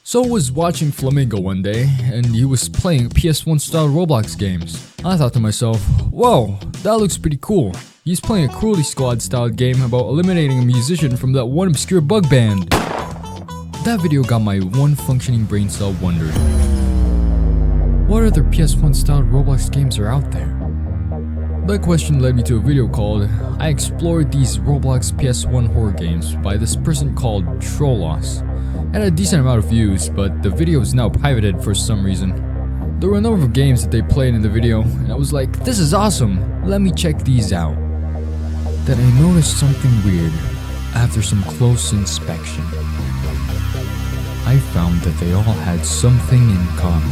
So I was watching Flamingo one day, and he was playing PS1 style Roblox games. I thought to myself, whoa, that looks pretty cool. He's playing a Cruelty Squad style game about eliminating a musician from that one obscure bug band. That video got my one functioning brain cell wondering, what other PS1 style Roblox games are out there? That question led me to a video called I Explored These Roblox PS1 Horror Games by this person called Trollos. It had a decent amount of views, but the video is now pivoted for some reason. There were a number of games that they played in the video, and I was like, this is awesome, let me check these out. Then I noticed something weird after some close inspection. I found that they all had something in common.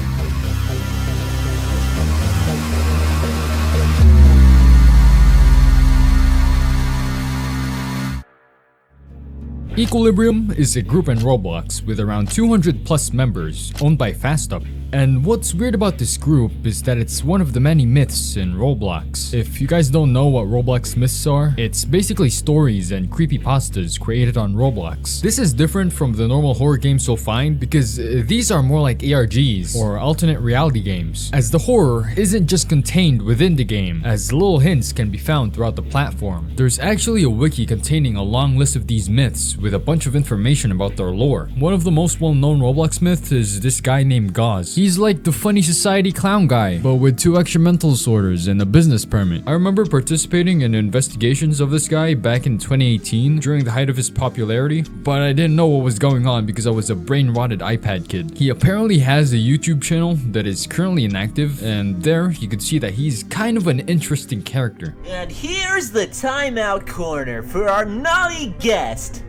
Equilibrium is a group in Roblox with around 200 plus members owned by FastUp. And what's weird about this group is that it's one of the many myths in Roblox. If you guys don't know what Roblox myths are, it's basically stories and creepypastas created on Roblox. This is different from the normal horror games you'll find because these are more like ARGs or alternate reality games, as the horror isn't just contained within the game, as little hints can be found throughout the platform. There's actually a wiki containing a long list of these myths with a bunch of information about their lore. One of the most well-known Roblox myths is this guy named Gauze. He's like the funny society clown guy, but with 2 extra mental disorders and a business permit. I remember participating in investigations of this guy back in 2018 during the height of his popularity, but I didn't know what was going on because I was a brain-rotted iPad kid. He apparently has a YouTube channel that is currently inactive, and there you could see that he's kind of an interesting character. And here's the timeout corner for our naughty guest.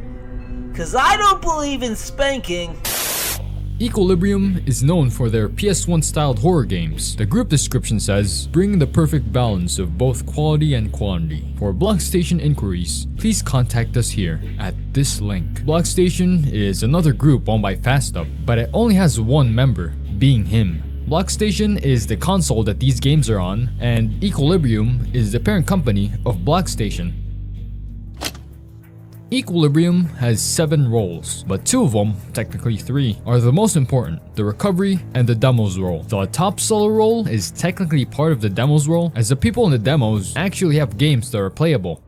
'Cause I don't believe in spanking. Equilibrium is known for their PS1 styled horror games. The group description says, bring the perfect balance of both quality and quantity. For Blockstation inquiries, please contact us here at this link. Blockstation is another group owned by FastUp, but it only has one member, being him. Blockstation is the console that these games are on, and Equilibrium is the parent company of Blockstation. Equilibrium has 7 roles, but 2 of them, technically 3, are the most important, the recovery and the demos role. The top solo role is technically part of the demos role, as the people in the demos actually have games that are playable.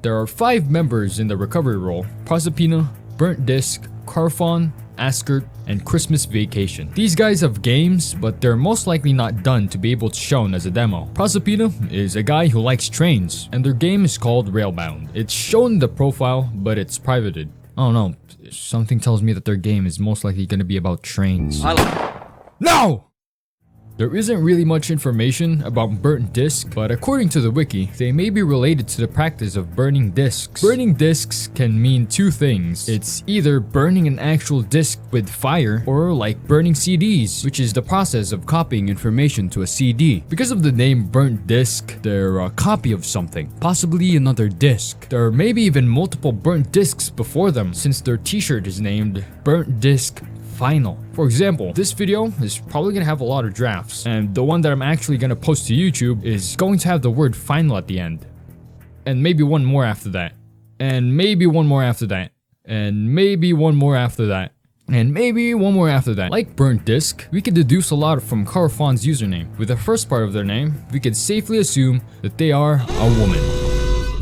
There are 5 members in the recovery role: Proserpina, Burnt Disc, Carfon, Askert, and Christmas Vacation. These guys have games, but they're most likely not done to be able to shown as a demo. Proserpina is a guy who likes trains, and their game is called Railbound. It's shown in the profile, but it's privated. I don't know, something tells me that their game is most likely going to be about trains. No! There isn't really much information about burnt disc, but according to the wiki, they may be related to the practice of burning discs. Burning discs can mean 2 things. It's either burning an actual disc with fire, or like burning CDs, which is the process of copying information to a CD. Because of the name burnt disc, they're a copy of something, possibly another disc. There are maybe even multiple burnt discs before them, since their t-shirt is named Burnt Disc Final. For example, this video is probably gonna have a lot of drafts, and the one that I'm actually gonna post to YouTube is going to have the word final at the end. And maybe one more after that. And maybe one more after that. And maybe one more after that. And maybe one more after that. Like Burnt Disc, we could deduce a lot from Carfon's username. With the first part of their name, we could safely assume that they are a woman.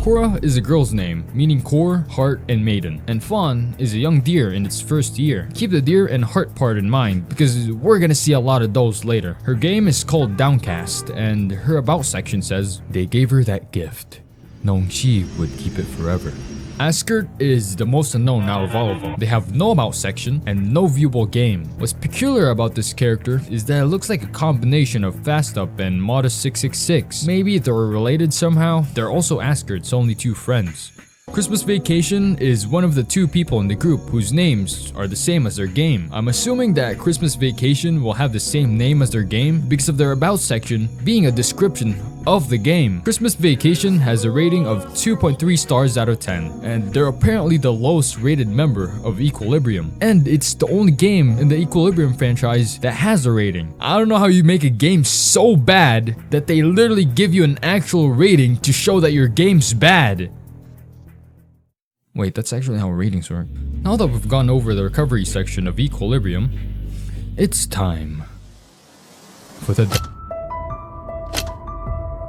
Cora is a girl's name, meaning core, heart, and maiden. And Fawn is a young deer in its first year. Keep the deer and heart part in mind, because we're gonna see a lot of those later. Her game is called Downcast, and her about section says, they gave her that gift, knowing she would keep it forever. Askert is the most unknown out of all of them. They have no about section and no viewable game. What's peculiar about this character is that it looks like a combination of FastUp and Modus666. Maybe they're related somehow. They're also Askert's only 2 friends. Christmas Vacation is one of the 2 people in the group whose names are the same as their game. I'm assuming that Christmas Vacation will have the same name as their game because of their about section being a description of the game. Christmas Vacation has a rating of 2.3 stars out of 10, and they're apparently the lowest rated member of Equilibrium. And it's the only game in the Equilibrium franchise that has a rating. I don't know how you make a game so bad that they literally give you an actual rating to show that your game's bad. Wait, that's actually how ratings work. Now that we've gone over the recovery section of Equilibrium, it's time for the...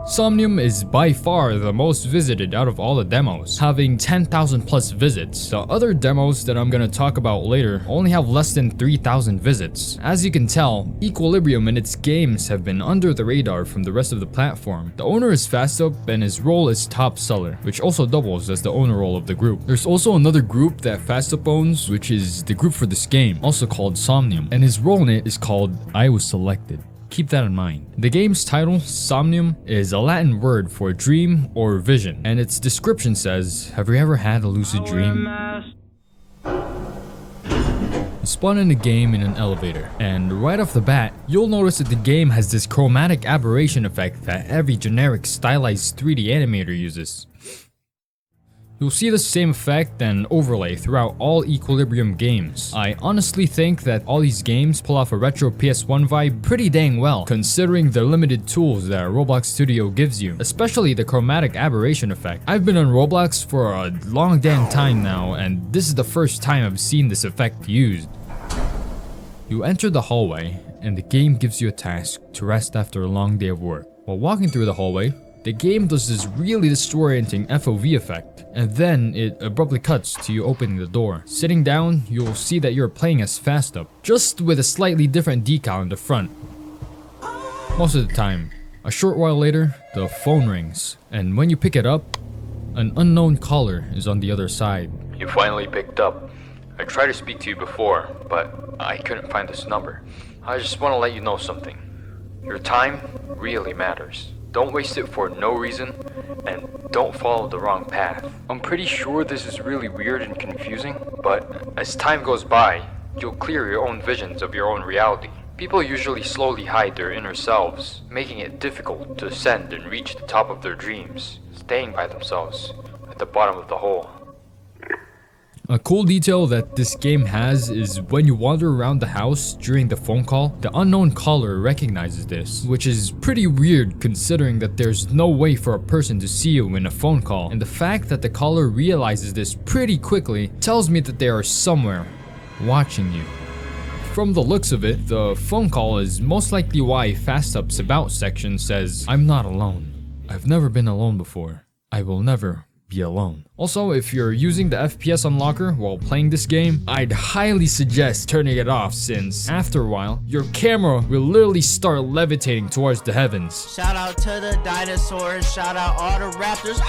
Somnium is by far the most visited out of all the demos, having 10,000 plus visits. The other demos that I'm gonna talk about later only have less than 3,000 visits. As you can tell, Equilibrium and its games have been under the radar from the rest of the platform. The owner is FastUp and his role is top seller, which also doubles as the owner role of the group. There's also another group that FastUp owns, which is the group for this game, also called Somnium, and his role in it is called I Was Selected. Keep that in mind. The game's title, Somnium, is a Latin word for dream or vision, and its description says, have you ever had a lucid dream? You spawn in the game in an elevator, and right off the bat, you'll notice that the game has this chromatic aberration effect that every generic stylized 3D animator uses. You'll see the same effect and overlay throughout all Equilibrium games. I honestly think that all these games pull off a retro PS1 vibe pretty dang well, considering the limited tools that Roblox Studio gives you, especially the chromatic aberration effect. I've been on Roblox for a long damn time now, and this is the first time I've seen this effect used. You enter the hallway, and the game gives you a task to rest after a long day of work. While walking through the hallway, the game does this really disorienting FOV effect, and then it abruptly cuts to you opening the door. Sitting down, you'll see that you're playing as FastUp, just with a slightly different decal in the front. Most of the time. A short while later, the phone rings, and when you pick it up, an unknown caller is on the other side. You finally picked up. I tried to speak to you before, but I couldn't find this number. I just want to let you know something. Your time really matters. Don't waste it for no reason, and don't follow the wrong path. I'm pretty sure this is really weird and confusing, but as time goes by, you'll clear your own visions of your own reality. People usually slowly hide their inner selves, making it difficult to ascend and reach the top of their dreams, staying by themselves at the bottom of the hole. A cool detail that this game has is when you wander around the house during the phone call, the unknown caller recognizes this, which is pretty weird considering that there's no way for a person to see you in a phone call, and the fact that the caller realizes this pretty quickly tells me that they are somewhere watching you. From the looks of it, the phone call is most likely why FastUp's About section says, I'm not alone. I've never been alone before. I will never be alone. Also, if you're using the FPS unlocker while playing this game, I'd highly suggest turning it off, since after a while, your camera will literally start levitating towards the heavens. Shout out to the dinosaurs, shout out all the raptors.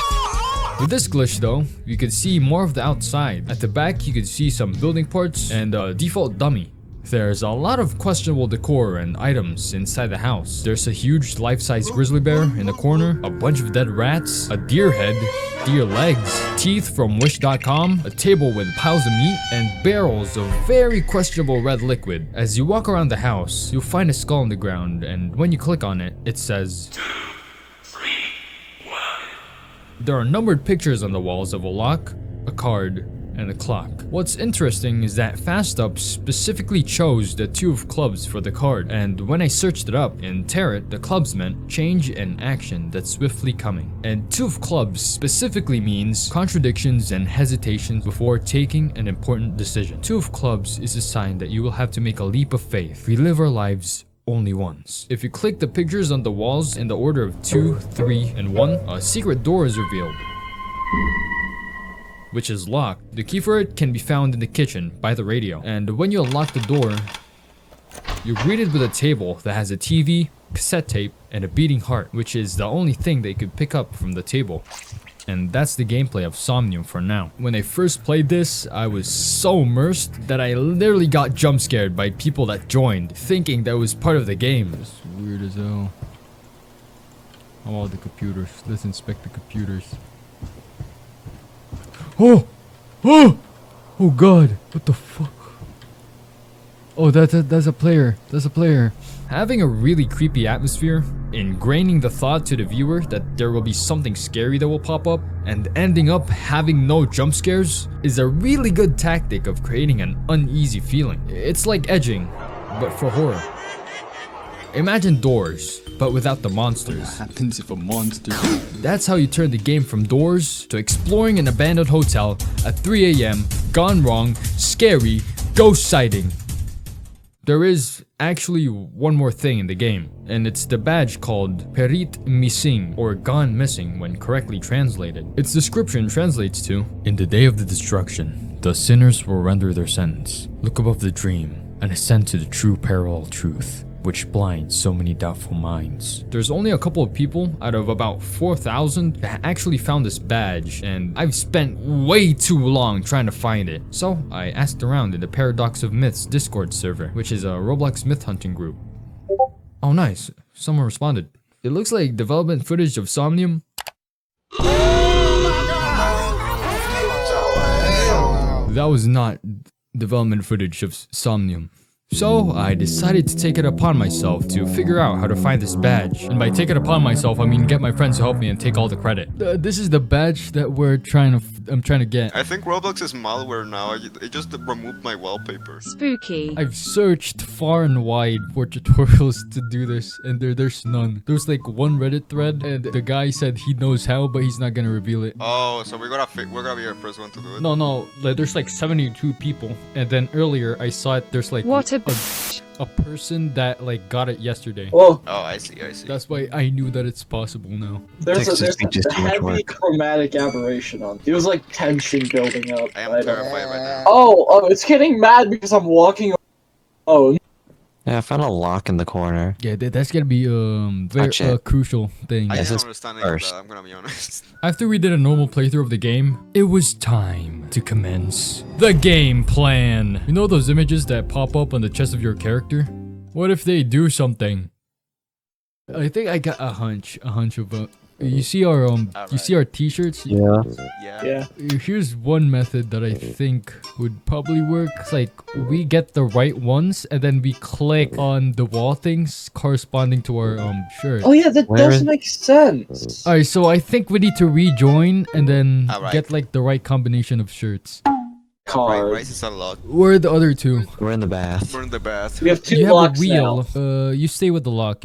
With this glitch though, you can see more of the outside. At the back, you can see some building parts and a default dummy. There's a lot of questionable decor and items inside the house. There's a huge life-size grizzly bear in the corner, a bunch of dead rats, a deer head, deer legs, teeth from wish.com, a table with piles of meat, and barrels of very questionable red liquid. As you walk around the house, you'll find a skull on the ground, and when you click on it, it says 2, 3, 1. There are numbered pictures on the walls of a lock, a card, and a clock. What's interesting is that FastUp specifically chose the 2 of clubs for the card, and when I searched it up in Tarot, the clubs meant change and action that's swiftly coming. And 2 of clubs specifically means contradictions and hesitations before taking an important decision. 2 of clubs is a sign that you will have to make a leap of faith. We live our lives only once. If you click the pictures on the walls in the order of 2, 3, and 1, a secret door is revealed, which is locked. The key for it can be found in the kitchen by the radio. And when you unlock the door, you're greeted with a table that has a TV, cassette tape, and a beating heart, which is the only thing that you could pick up from the table. And that's the gameplay of Somnium for now. When I first played this, I was so immersed that I literally got jump scared by people that joined, thinking that was part of the game. It's weird as hell. How are the computers? Let's inspect the computers. Oh! Oh! Oh god! What the fuck? Oh, that's a player. That's a player. Having a really creepy atmosphere, ingraining the thought to the viewer that there will be something scary that will pop up, and ending up having no jump scares is a really good tactic of creating an uneasy feeling. It's like edging, but for horror. Imagine Doors, but without the monsters. What happens if a monster... That's how you turn the game from Doors to exploring an abandoned hotel at 3 a.m., gone wrong, scary, ghost sighting. There is actually one more thing in the game, and it's the badge called Perit Missing, or Gone Missing when correctly translated. Its description translates to, in the day of the destruction, the sinners will render their sentence, look above the dream, and ascend to the true parallel truth, which blinds so many doubtful minds. There's only a couple of people out of about 4,000 that actually found this badge, and I've spent way too long trying to find it. So I asked around in the Paradox of Myths Discord server, which is a Roblox myth hunting group. Oh nice, someone responded. It looks like development footage of Somnium. That was not development footage of Somnium. So I decided to take it upon myself to figure out how to find this badge. And by take it upon myself, I mean get my friends to help me and take all the credit. This is the badge that I'm trying to get. I think Roblox is malware now. It just removed my wallpaper. Spooky. I've searched far and wide for tutorials to do this, and there's none. There's like one Reddit thread, and the guy said he knows how, but he's not gonna reveal it. Oh, so we're gonna be the first one to do it. No, like, there's like 72 people, and then earlier I saw it. There's like What a person that like got it yesterday. Well, Oh, I see. That's why I knew that it's possible now. there's Texas speech is a too much heavy work. chromatic aberration on. It was like tension building up. I am don't know. terrified right now. Oh, it's getting mad because I'm walking. Oh, Yeah, I found a lock in the corner. Yeah, that's gonna be very Touch it. crucial thing. I This didn't is understand any of first. that, I'm gonna be honest. After we did a normal playthrough of the game, it was time to commence the game plan. You know those images that pop up on the chest of your character? What if they do something? I think I got a hunch of you see our you see our t-shirts? Yeah. Yeah. yeah. Here's one method that I think would probably work. It's like we get the right ones and then we click on the wall things corresponding to our shirt. Oh yeah, that Where does is- make sense. Alright, so I think we need to rejoin and then Alright. get like the right combination of shirts. Right, Card. Rice is unlocked. Where are the other two? We're in the bath. We're in the bath. We have two You have a locks wheel. now. You stay with the lock.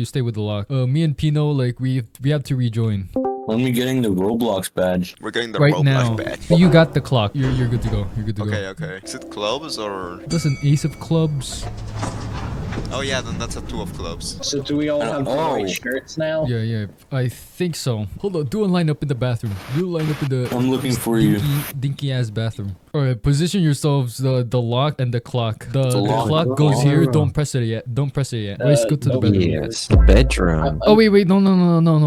Me and Pino, like we have to rejoin When we getting the Roblox badge? We're getting the right Roblox now. badge. You got the clock. You're good to go. You're good to Okay, go. okay. Is it clubs or... That's an ace of clubs. Oh yeah, then that's a two of clubs. So do we all have the Oh. right shirts now? Yeah, I think so. Hold on, do a line up in the bathroom. Do a line up in the I'm looking for you. dinky ass bathroom. Alright, position yourselves the lock and the clock. The lock. clock goes here. Don't press it yet. Let's go to the no. bedroom. Yes, the bedroom. Oh wait, no.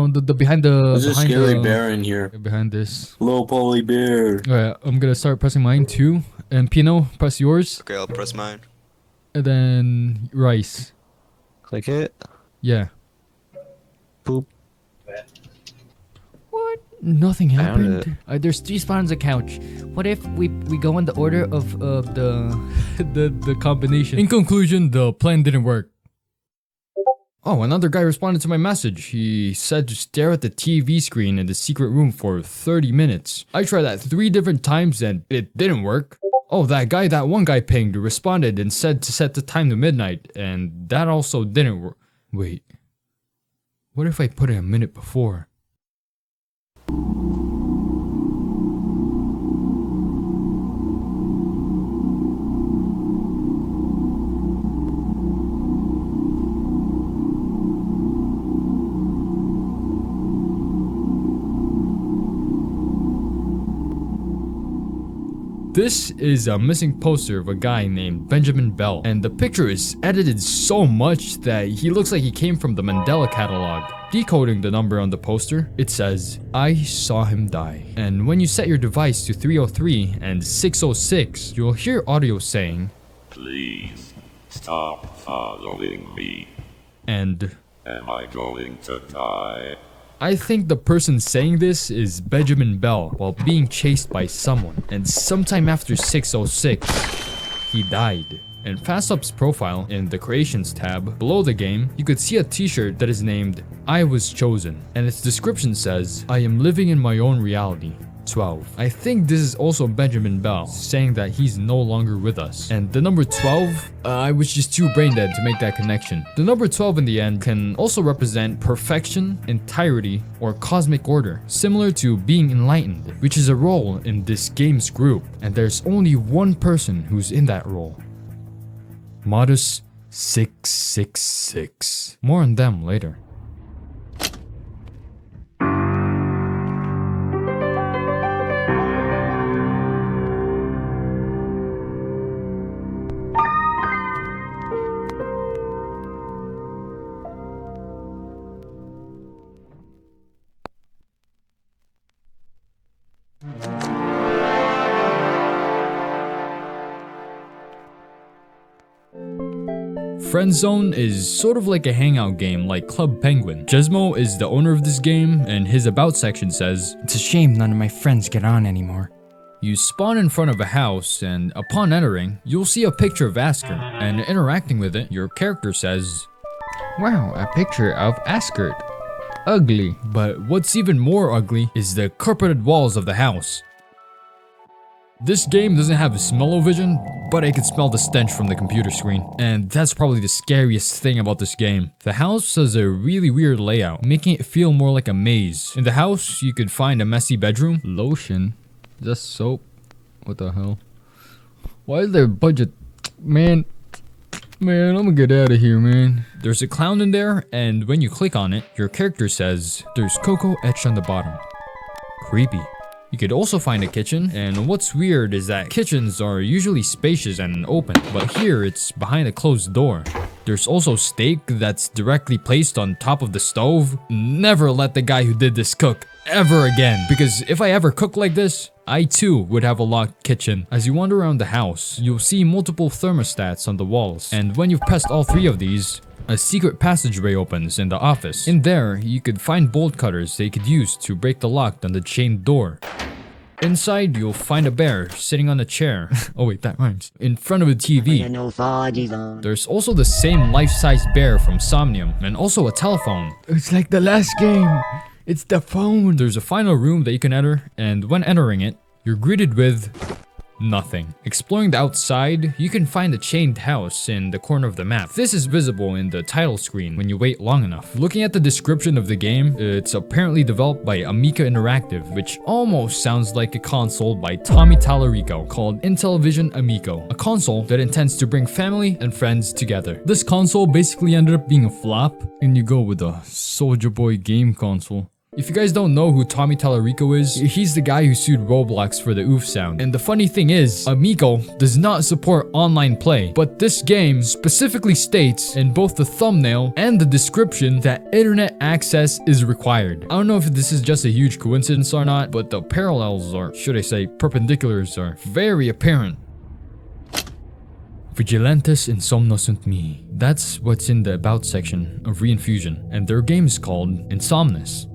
The behind the There's a behind scary the bear in here. behind this. Little poly bear. Alright, I'm gonna start pressing mine too. And Pino, press yours. Okay, I'll press mine. And then Rice. Click it. Yeah. Boop. What? Nothing Found happened. There's 3 spots on the couch. What if we go in the order of the the combination? In conclusion, the plan didn't work. Oh, another guy responded to my message. He said to stare at the TV screen in the secret room for 30 minutes. I tried that 3 different times and it didn't work. Oh, that one guy pinged, responded and said to set the time to midnight, and that also didn't work. Wait. What if I put it a minute before? This is a missing poster of a guy named Benjamin Bell, and the picture is edited so much that he looks like he came from the Mandela catalog. Decoding the number on the poster, it says, I saw him die. And when you set your device to 303 and 606, you'll hear audio saying, Please stop following me. and Am I going to die? I think the person saying this is Benjamin Bell while being chased by someone, and sometime after 606, he died. In FastUp's profile, in the Creations tab, below the game, you could see a t-shirt that is named, I Was Chosen, and its description says, I am living in my own reality. 12. I think this is also Benjamin Bell saying that he's no longer with us. And the number 12, I was just too brain dead to make that connection. The number 12 in the end can also represent perfection, entirety, or cosmic order, similar to being enlightened, which is a role in this game's group. And there's only one person who's in that role. Modus 666. More on them later. Friend Zone is sort of like a hangout game like Club Penguin. Jesmo is the owner of this game, and his about section says, "It's a shame none of my friends get on anymore." You spawn in front of a house, and upon entering, you'll see a picture of Asker, and interacting with it, your character says, "Wow, a picture of Asker. Ugly." But what's even more ugly is the carpeted walls of the house. This game doesn't have smell-o-vision, but I can smell the stench from the computer screen. And that's probably the scariest thing about this game. The house has a really weird layout, making it feel more like a maze. In the house, you could find a messy bedroom. Lotion? Just soap? What the hell? Why is there budget? Man, I'm gonna get out of here, man. There's a clown in there, and when you click on it, your character says, "There's Coco etched on the bottom." Creepy. You could also find a kitchen, and what's weird is that kitchens are usually spacious and open, but here it's behind a closed door. There's also steak that's directly placed on top of the stove. Never let the guy who did this cook ever again, because if I ever cook like this, I too would have a locked kitchen. As you wander around the house, you'll see multiple thermostats on the walls, and when you've pressed all three of these, a secret passageway opens in the office. In there, you could find bolt cutters they could use to break the lock on the chained door. Inside, you'll find a bear sitting on a chair. Oh wait, that rhymes. In front of a TV. There's also the same life-size bear from Somnium, and also a telephone. It's like the last game. It's the phone. There's a final room that you can enter, and when entering it, you're greeted with nothing. Exploring the outside, you can find a chained house in the corner of the map. This is visible in the title screen when you wait long enough. Looking at the description of the game, it's apparently developed by Amica Interactive, which almost sounds like a console by Tommy Tallarico called Intellivision Amico, a console that intends to bring family and friends together. This console basically ended up being a flop, and you go with a Soulja Boy game console. If you guys don't know who Tommy Tallarico is, he's the guy who sued Roblox for the oof sound. And the funny thing is, Amico does not support online play, but this game specifically states in both the thumbnail and the description that internet access is required. I don't know if this is just a huge coincidence or not, but the parallels, or should I say perpendiculars, are very apparent. Vigilantes insomno sunt me. That's what's in the about section of Reinfusion, and their game is called Insomnus.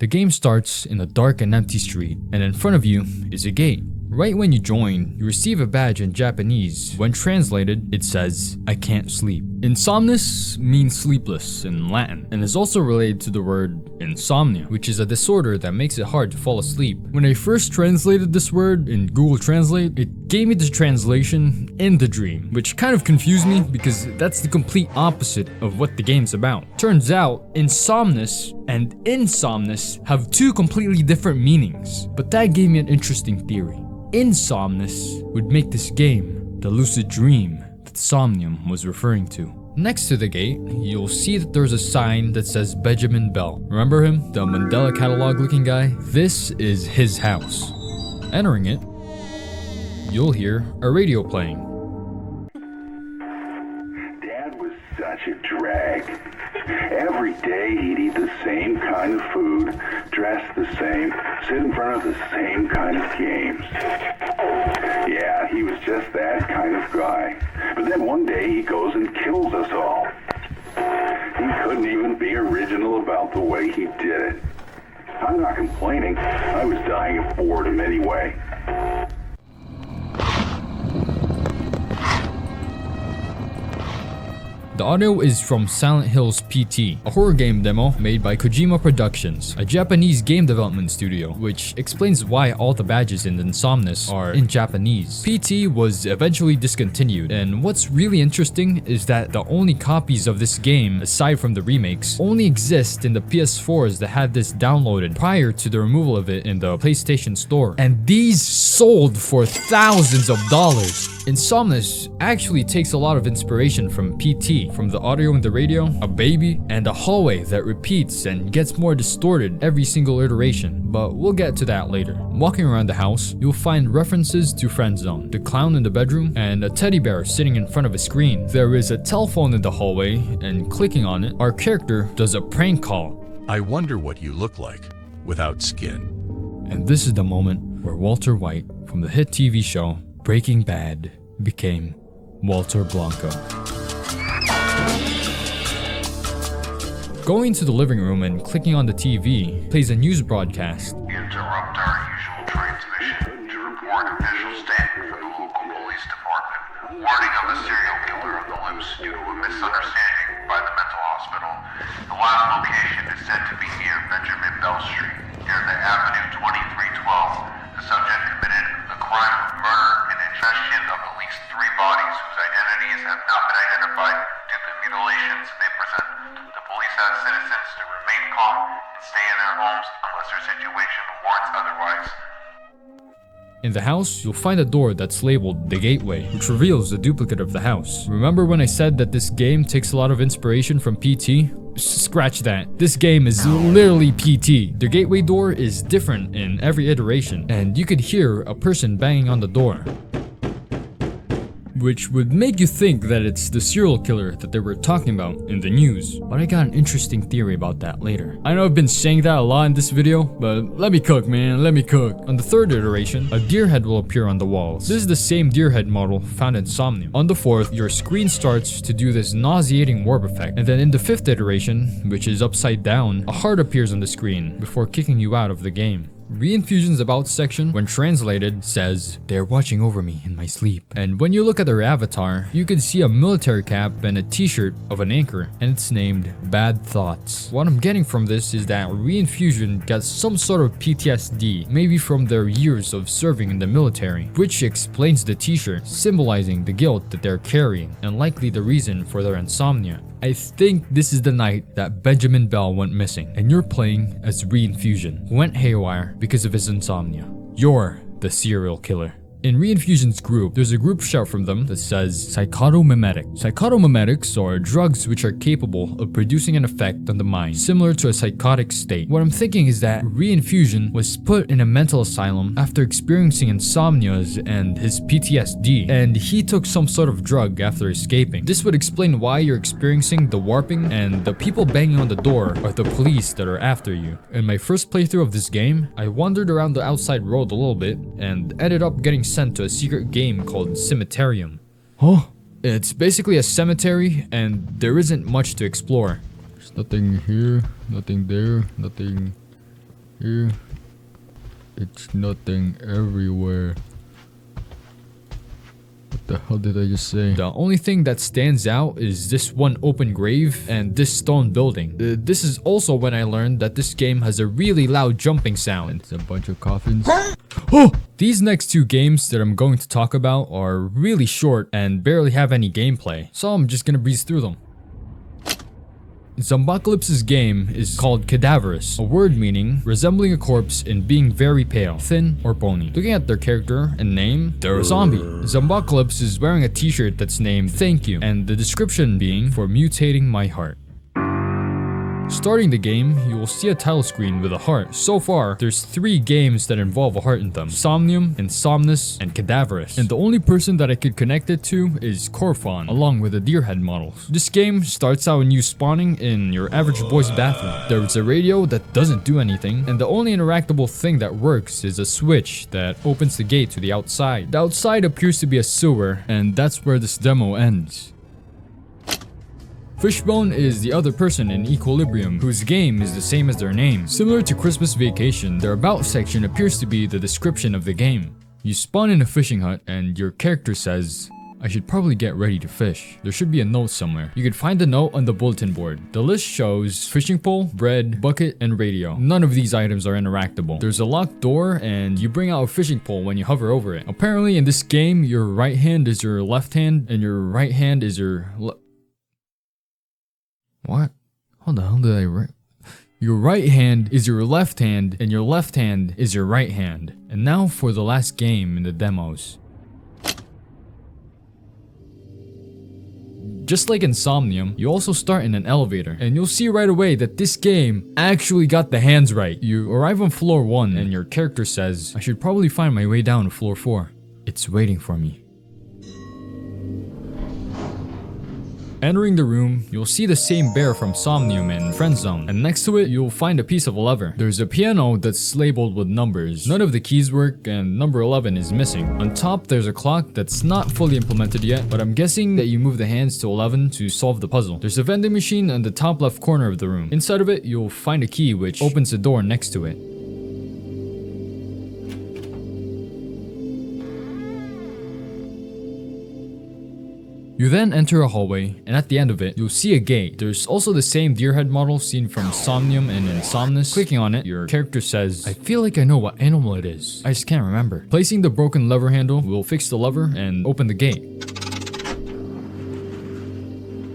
The game starts in a dark and empty street, and in front of you is a gate. Right when you join, you receive a badge in Japanese. When translated, it says, "I can't sleep." Insomnus means sleepless in Latin, and is also related to the word insomnia, which is a disorder that makes it hard to fall asleep. When I first translated this word in Google Translate, it gave me the translation "in the dream," which kind of confused me because that's the complete opposite of what the game's about. Turns out, insomnus and insomnus have two completely different meanings, but that gave me an interesting theory. Insomnus would make this game the lucid dream that Somnium was referring to. Next to the gate, you'll see that there's a sign that says Benjamin Bell. Remember him? The Mandela catalog looking guy? This is his house. Entering it, you'll hear a radio playing. Dad was such a drag. Every day he'd eat the same kind of food, dress the same, sit in front of the same kind of games. Yeah, he was just that kind of guy. But then one day he goes and kills us all. He couldn't even be original about the way he did it. I'm not complaining. I was dying of boredom anyway. The audio is from Silent Hill's PT, a horror game demo made by Kojima Productions, a Japanese game development studio, which explains why all the badges in Insomnis are in Japanese. PT was eventually discontinued, and what's really interesting is that the only copies of this game, aside from the remakes, only exist in the PS4s that had this downloaded prior to the removal of it in the PlayStation Store. And these sold for thousands of dollars. Insomnis actually takes a lot of inspiration from PT, from the audio in the radio, a baby, and a hallway that repeats and gets more distorted every single iteration, but we'll get to that later. Walking around the house, you'll find references to Friend Zone, the clown in the bedroom, and a teddy bear sitting in front of a screen. There is a telephone in the hallway, and clicking on it, our character does a prank call. I wonder what you look like without skin. And this is the moment where Walter White from the hit TV show Breaking Bad became Walter Blanco. Going to the living room and clicking on the TV plays a news broadcast. Interrupt our usual transmission to report official statement from the local police department. Warning of a serial killer on the loose due to a misunderstanding by the mental hospital. The last location is said to be near Benjamin Bell Street, near the Avenue 2312. The subject committed the crime of murder and ingestion of at least 3 bodies whose identities have not been identified due to the mutilations they present. The police ask citizens to remain calm and stay in their homes unless their situation warrants otherwise. In the house, you'll find a door that's labeled The Gateway, which reveals the duplicate of the house. Remember when I said that this game takes a lot of inspiration from PT? Scratch that. This game is literally PT. The gateway door is different in every iteration, and you could hear a person banging on the door, which would make you think that it's the serial killer that they were talking about in the news. But I got an interesting theory about that later. I know I've been saying that a lot in this video, but let me cook, man, let me cook. On the 3rd iteration, a deer head will appear on the walls. This is the same deer head model found in Somnium. On the 4th, your screen starts to do this nauseating warp effect. And then in the 5th iteration, which is upside down, a heart appears on the screen before kicking you out of the game. Reinfusion's About section, when translated, says, "They're watching over me in my sleep." And when you look at their avatar, you can see a military cap and a t-shirt of an anchor, and it's named Bad Thoughts. What I'm getting from this is that Reinfusion got some sort of PTSD, maybe from their years of serving in the military, which explains the t-shirt, symbolizing the guilt that they're carrying, and likely the reason for their insomnia. I think this is the night that Benjamin Bell went missing, and you're playing as Reinfusion, who went haywire because of his insomnia. You're the serial killer. In Reinfusion's group, there's a group shout from them that says psychotomimetics. Psychotomimetics are drugs which are capable of producing an effect on the mind, similar to a psychotic state. What I'm thinking is that Reinfusion was put in a mental asylum after experiencing insomnias and his PTSD, and he took some sort of drug after escaping. This would explain why you're experiencing the warping, and the people banging on the door are the police that are after you. In my first playthrough of this game, I wandered around the outside road a little bit and ended up getting sent to a secret game called Cemeterium. Huh? It's basically a cemetery, and there isn't much to explore. There's nothing here, nothing there, nothing here. It's nothing everywhere. What the hell did I just say? The only thing that stands out is this one open grave and this stone building. This is also when I learned that this game has a really loud jumping sound. It's a bunch of coffins. Oh! These next 2 games that I'm going to talk about are really short and barely have any gameplay, so I'm just gonna breeze through them. Zombocalypse's game is called Cadaverous, a word meaning resembling a corpse in being very pale, thin, or bony. Looking at their character and name, they're a zombie. Zombocalypse is wearing a t-shirt that's named Thank You, and the description being for mutating my heart. Starting the game, you will see a title screen with a heart. So far, there's 3 games that involve a heart in them: Somnium, Insomnis, and Cadaverous. And the only person that I could connect it to is Corfon, along with the deer head models. This game starts out when you spawning in your average boy's bathroom. There's a radio that doesn't do anything, and the only interactable thing that works is a switch that opens the gate to the outside. The outside appears to be a sewer, and that's where this demo ends. Fishbone is the other person in Equilibrium, whose game is the same as their name. Similar to Christmas Vacation, their About section appears to be the description of the game. You spawn in a fishing hut, and your character says, I should probably get ready to fish. There should be a note somewhere. You could find the note on the bulletin board. The list shows fishing pole, bread, bucket, and radio. None of these items are interactable. There's a locked door and you bring out a fishing pole when you hover over it. Apparently in this game, your right hand is your left hand and your right hand is your What? How the hell did I write? Your right hand is your left hand and your left hand is your right hand. And now for the last game in the demos. Just like in Somnium, you also start in an elevator, and you'll see right away that this game actually got the hands right. You arrive on floor 1 and your character says, I should probably find my way down to floor 4. It's waiting for me. Entering the room, you'll see the same bear from Somnium and Friend Zone, and next to it, you'll find a piece of leather. There's a piano that's labeled with numbers. None of the keys work, and number 11 is missing. On top, there's a clock that's not fully implemented yet, but I'm guessing that you move the hands to 11 to solve the puzzle. There's a vending machine in the top left corner of the room. Inside of it, you'll find a key which opens the door next to it. You then enter a hallway, and at the end of it, you'll see a gate. There's also the same deer head model seen from Somnium and Insomnus. Clicking on it, your character says, I feel like I know what animal it is. I just can't remember. Placing the broken lever handle will fix the lever and open the gate.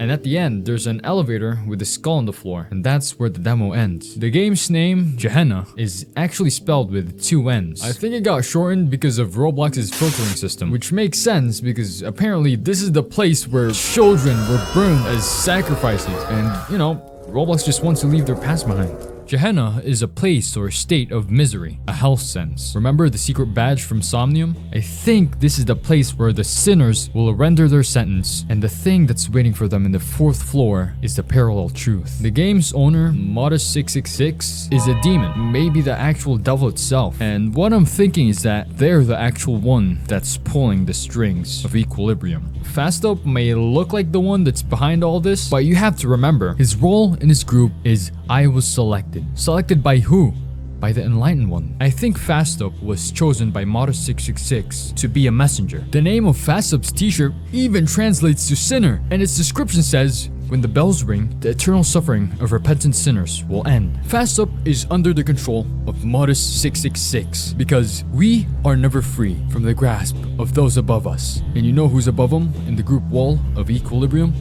And at the end, there's an elevator with a skull on the floor, and that's where the demo ends. The game's name, Gehenna, is actually spelled with 2 N's. I think it got shortened because of Roblox's filtering system, which makes sense because apparently this is the place where children were burned as sacrifices, and you know, Roblox just wants to leave their past behind. Gehenna is a place or state of misery, a health sense. Remember the secret badge from Somnium? I think this is the place where the sinners will render their sentence, and the thing that's waiting for them in the 4th floor is the parallel truth. The game's owner, Modest666, is a demon, maybe the actual devil itself, and what I'm thinking is that they're the actual one that's pulling the strings of equilibrium. Fastup may look like the one that's behind all this, but you have to remember, his role in his group is I was selected. Selected by who? By the Enlightened One. I think Fastup was chosen by Modest666 to be a messenger. The name of Fastup's t-shirt even translates to sinner, and its description says, when the bells ring, the eternal suffering of repentant sinners will end. Fastup is under the control of Modest666 because we are never free from the grasp of those above us. And you know who's above them in the group wall of equilibrium?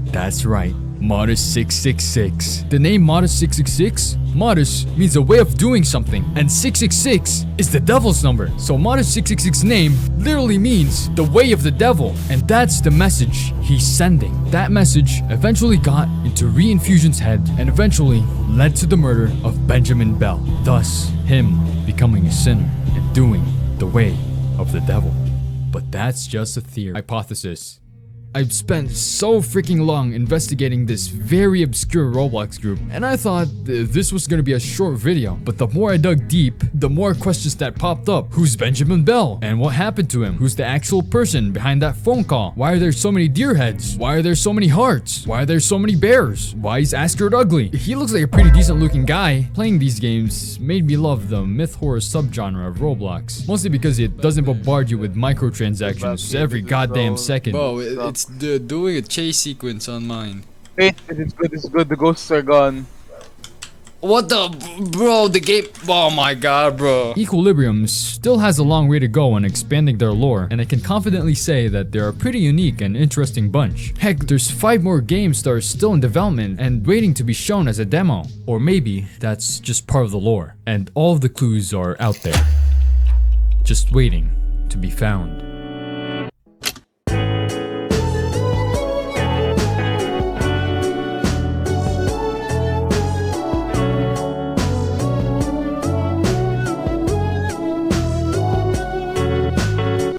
That's right, Modest666. The name Modest666? Modest means a way of doing something, and 666 is the devil's number. So Modest666's name literally means the way of the devil, and that's the message he's sending. That message eventually got into Reinfusion's head and eventually led to the murder of Benjamin Bell, thus him becoming a sinner and doing the way of the devil. But that's just a theory. Hypothesis. I've spent so freaking long investigating this very obscure Roblox group, and I thought this was gonna be a short video, but the more I dug deep, the more questions that popped up. Who's Benjamin Bell? And what happened to him? Who's the actual person behind that phone call? Why are there so many deer heads? Why are there so many hearts? Why are there so many bears? Why is Asgard ugly? He looks like a pretty decent looking guy. Playing these games made me love the myth horror subgenre of Roblox, mostly because it doesn't bombard you with microtransactions every goddamn second. Bro, it's doing a chase sequence on mine. Wait, it's good, the ghosts are gone. What the, bro, the game, oh my god, bro. Equilibrium still has a long way to go on expanding their lore, and I can confidently say that they're a pretty unique and interesting bunch. Heck, there's 5 more games that are still in development and waiting to be shown as a demo. Or maybe that's just part of the lore, and all of the clues are out there, just waiting to be found.